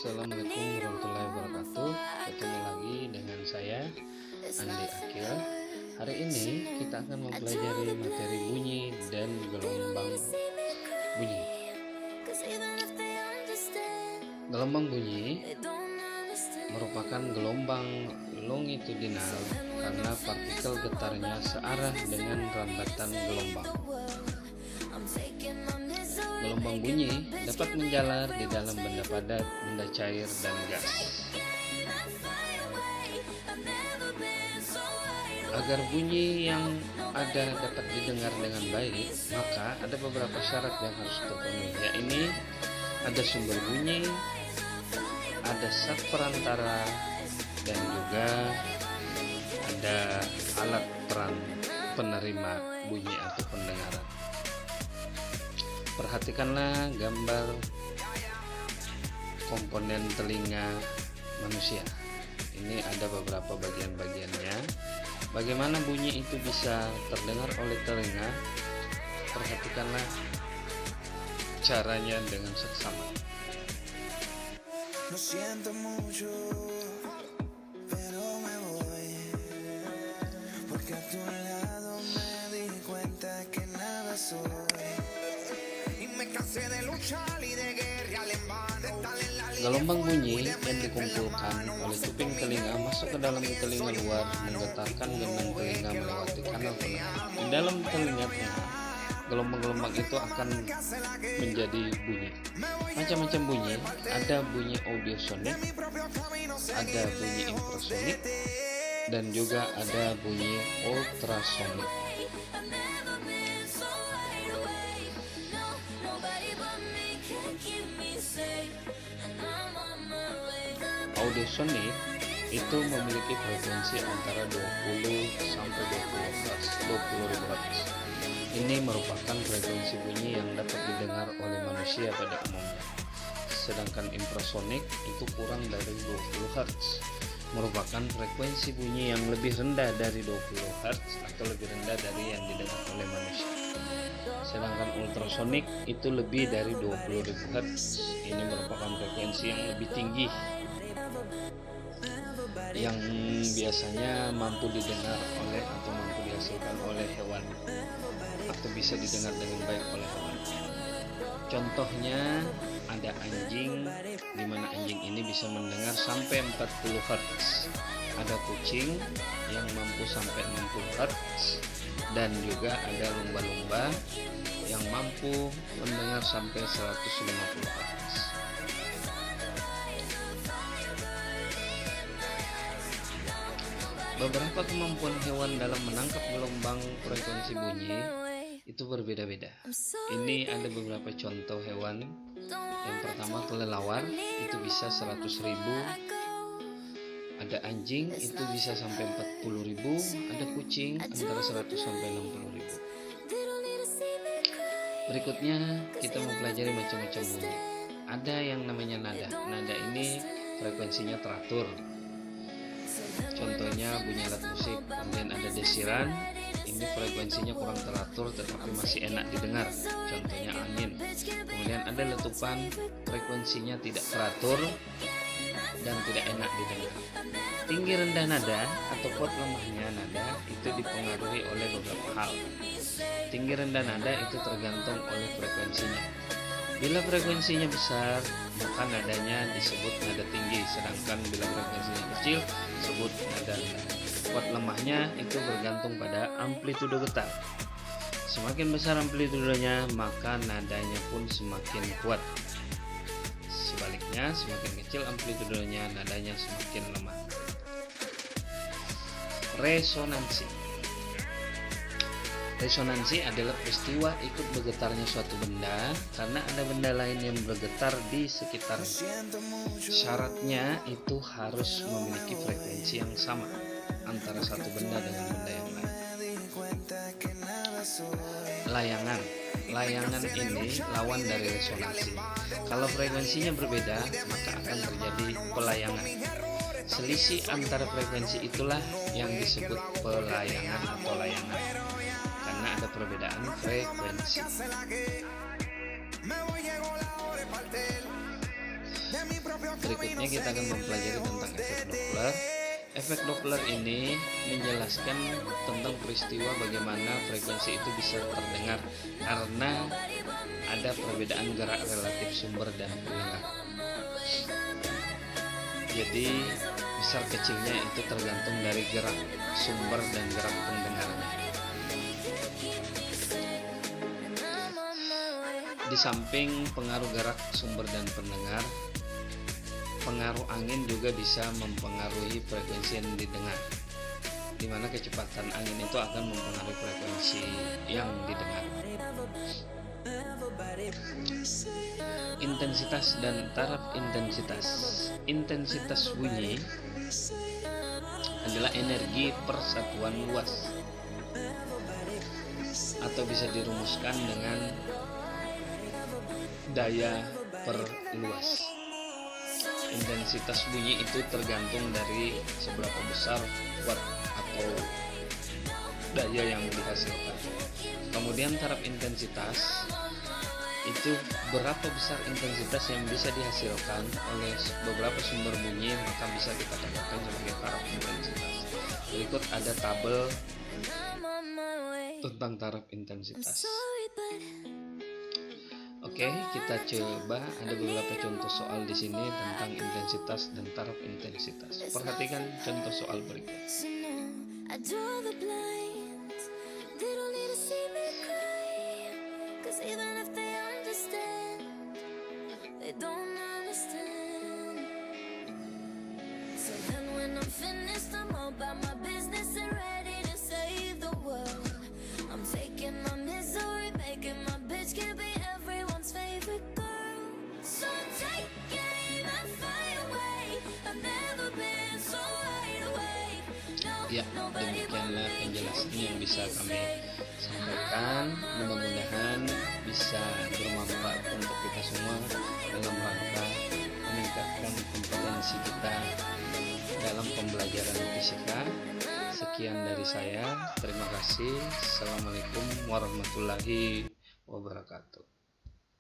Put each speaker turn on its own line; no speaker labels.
Assalamualaikum warahmatullahi wabarakatuh. Ketemu lagi dengan saya Andi Akil. Hari ini kita akan mempelajari materi bunyi dan gelombang bunyi. Gelombang bunyi merupakan gelombang longitudinal karena partikel getarnya searah dengan rambatan gelombang. Gelombang bunyi dapat menjalar di dalam benda padat, benda cair, dan gas. Agar bunyi yang ada dapat didengar dengan baik, maka ada beberapa syarat yang harus terpenuhi, yaitu ada sumber bunyi, ada sat perantara, dan juga ada alat penerima bunyi atau pendengaran. Perhatikanlah gambar komponen telinga manusia. Ini ada beberapa bagian-bagiannya. Bagaimana bunyi itu bisa terdengar oleh telinga? Perhatikanlah caranya dengan seksama. Lo siento mucho, pero me voy, porque a tu lado me di cuenta que nada soy. Gelombang bunyi yang dikumpulkan oleh kuping telinga masuk ke dalam telinga luar, menggetarkan gendang telinga melewati kanal telinga. Di dalam telinga tengah, gelombang-gelombang itu akan menjadi bunyi. Macam-macam bunyi, ada bunyi audiosonik, ada bunyi infrasonik, dan juga ada bunyi ultrasonik. Audiosonik itu memiliki frekuensi antara 20 sampai 20 Hz. Ini merupakan frekuensi bunyi yang dapat didengar oleh manusia pada umumnya. Sedangkan infrasonik itu kurang dari 20 Hz, merupakan frekuensi bunyi yang lebih rendah dari 20 Hz atau lebih rendah dari yang didengar oleh manusia. Sedangkan ultrasonik itu lebih dari 20.000 Hz. Ini merupakan frekuensi yang lebih tinggi yang biasanya mampu didengar oleh atau mampu dihasilkan oleh hewan atau bisa didengar dengan baik oleh hewan. Contohnya ada anjing, di mana anjing ini bisa mendengar sampai 40 Hz. Ada kucing yang mampu sampai 60 Hz, dan juga ada lumba-lumba yang mampu mendengar sampai 150 Hz. Beberapa kemampuan hewan dalam menangkap gelombang frekuensi bunyi itu berbeda-beda. Ini ada beberapa contoh hewan. Yang pertama kelelawar, itu bisa 100.000. Ada anjing, itu bisa sampai 40.000. Ada kucing antara 100 sampai 60.000. Berikutnya kita mempelajari macam-macam bunyi. Ada yang namanya nada. Nada ini frekuensinya teratur. Contohnya bunyi alat musik. Kemudian ada desiran, ini frekuensinya kurang teratur tetapi masih enak didengar. Contohnya angin. Kemudian ada letupan, frekuensinya tidak teratur dan tidak enak didengar. Tinggi rendah nada atau kuat lemahnya nada itu dipengaruhi oleh beberapa hal. Tinggi rendah nada itu tergantung oleh frekuensinya. Bila frekuensinya besar, maka nadanya disebut nada tinggi, sedangkan bila frekuensinya kecil disebut nada rendah. Kuat lemahnya itu bergantung pada amplitudo getar. Semakin besar amplitudenya, maka nadanya pun semakin kuat. Sebaliknya, semakin kecil amplitudenya, nadanya semakin lemah. Resonansi. Resonansi adalah peristiwa ikut bergetarnya suatu benda karena ada benda lain yang bergetar di sekitarnya. Syaratnya itu harus memiliki frekuensi yang sama antara satu benda dengan benda yang lain. Layangan. Layangan ini lawan dari resonansi. Kalau frekuensinya berbeda, maka akan terjadi pelayangan. Selisih antara frekuensi itulah yang disebut pelayangan atau layangan, karena ada perbedaan frekuensi. berikutnya kita akan mempelajari tentang efek Doppler. Efek Doppler ini menjelaskan tentang peristiwa bagaimana frekuensi itu bisa terdengar karena ada perbedaan gerak relatif sumber dan pendengar. Jadi besar kecilnya itu tergantung dari gerak sumber dan gerak pendengarnya. Di samping pengaruh gerak sumber dan pendengar, pengaruh angin juga bisa mempengaruhi frekuensi yang didengar, di mana kecepatan angin itu akan mempengaruhi frekuensi yang didengar. Intensitas dan taraf intensitas. Intensitas bunyi adalah energi per satuan luas, atau bisa dirumuskan dengan daya per luas. Intensitas bunyi itu tergantung dari seberapa besar watt atau daya yang dihasilkan. Kemudian taraf intensitas itu berapa besar intensitas yang bisa dihasilkan oleh beberapa sumber bunyi, maka bisa kita katakan sebagai taraf intensitas. Berikut ada tabel tentang taraf intensitas. Oke, kita coba ada beberapa contoh soal di sini tentang intensitas dan taraf intensitas. Perhatikan contoh soal berikut. Ya, demikianlah penjelasan yang bisa kami sampaikan. Mudah-mudahan bisa bermanfaat untuk kita semua dalam rangka meningkatkan kompetensi kita dalam pembelajaran fisika. Sekian dari saya. Terima kasih. Assalamualaikum warahmatullahi wabarakatuh.